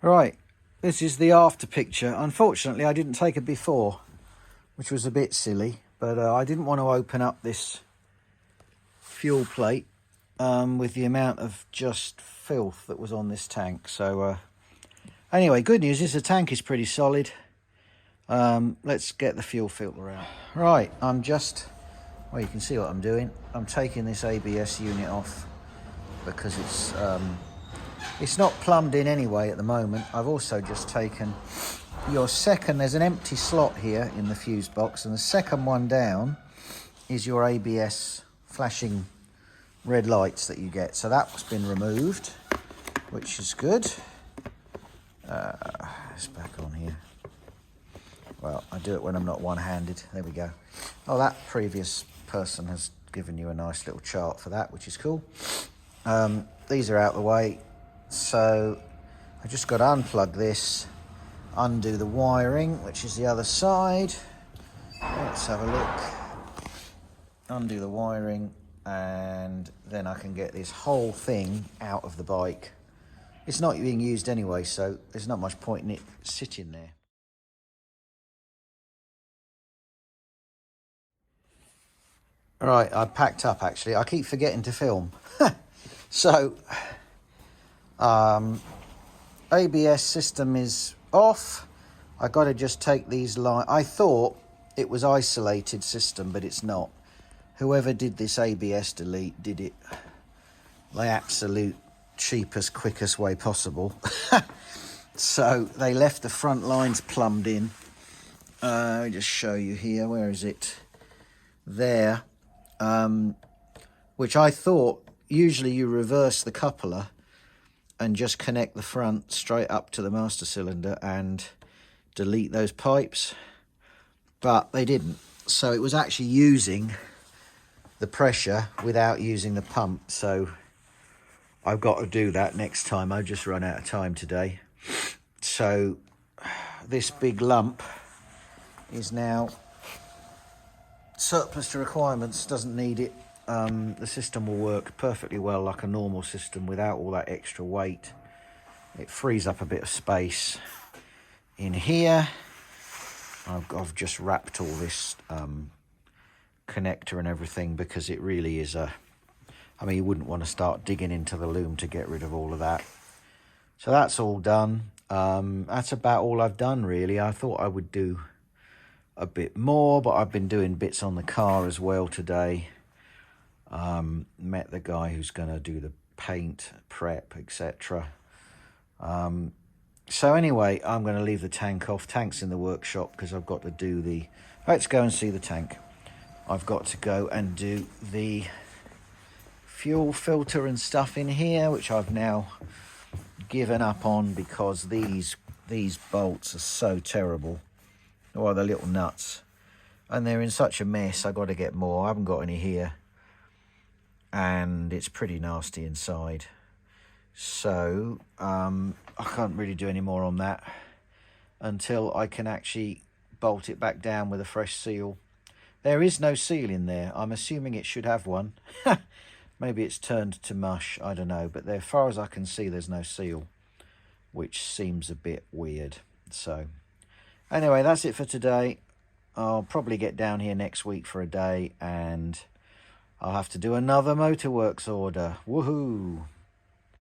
Right, this is the after picture. Unfortunately, I didn't take it before, which was a bit silly, but I didn't want to open up this fuel plate with the amount of just filth that was on this tank. So anyway, good news is the tank is pretty solid. Let's get the fuel filter out. Right, well, you can see what I'm doing. I'm taking this ABS unit off because it's not plumbed in anyway at the moment. I've also just taken there's an empty slot here in the fuse box, and the second one down is your ABS flashing red lights that you get. So that's been removed, which is good. It's back on here. Well, I do it when I'm not one-handed. There we go. Oh, that previous person has given you a nice little chart for that, which is cool. These are out the way. So I just got to unplug this, undo the wiring, which is the other side. Let's have a look. Undo the wiring, and then I can get this whole thing out of the bike. It's not being used anyway, so there's not much point in it sitting there. All right, I packed up actually. I keep forgetting to film. So, ABS system is off. I got to just take these lines. I thought it was isolated system, but it's not. Whoever did this ABS delete did it the absolute cheapest, quickest way possible. So they left the front lines plumbed in. I'll just show you here. Where is it? There. Which I thought usually you reverse the coupler and just connect the front straight up to the master cylinder and delete those pipes, but they didn't. So it was actually using the pressure without using the pump. So I've got to do that next time. I've just run out of time today. So this big lump is now surplus to requirements, doesn't need it. The system will work perfectly well like a normal system without all that extra weight. It frees up a bit of space in here. I've just wrapped all this connector and everything because it really is I mean, you wouldn't want to start digging into the loom to get rid of all of that. So that's all done. That's about all I've done really. I thought I would do a bit more, but I've been doing bits on the car as well today. Met the guy who's going to do the paint prep, etc. So anyway, I'm going to leave the tank off. Tank's in the workshop because I've got to do the... Let's go and see the tank. I've got to go and do the fuel filter and stuff in here, which I've now given up on because these bolts are so terrible. Oh, they're little nuts. And they're in such a mess. I've got to get more. I haven't got any here. And it's pretty nasty inside. So I can't really do any more on that until I can actually bolt it back down with a fresh seal. There is no seal in there. I'm assuming it should have one. Maybe it's turned to mush, I don't know. But as far as I can see, there's no seal, which seems a bit weird. So anyway, that's it for today. I'll probably get down here next week for a day, and I'll have to do another Motorworks order. Woohoo!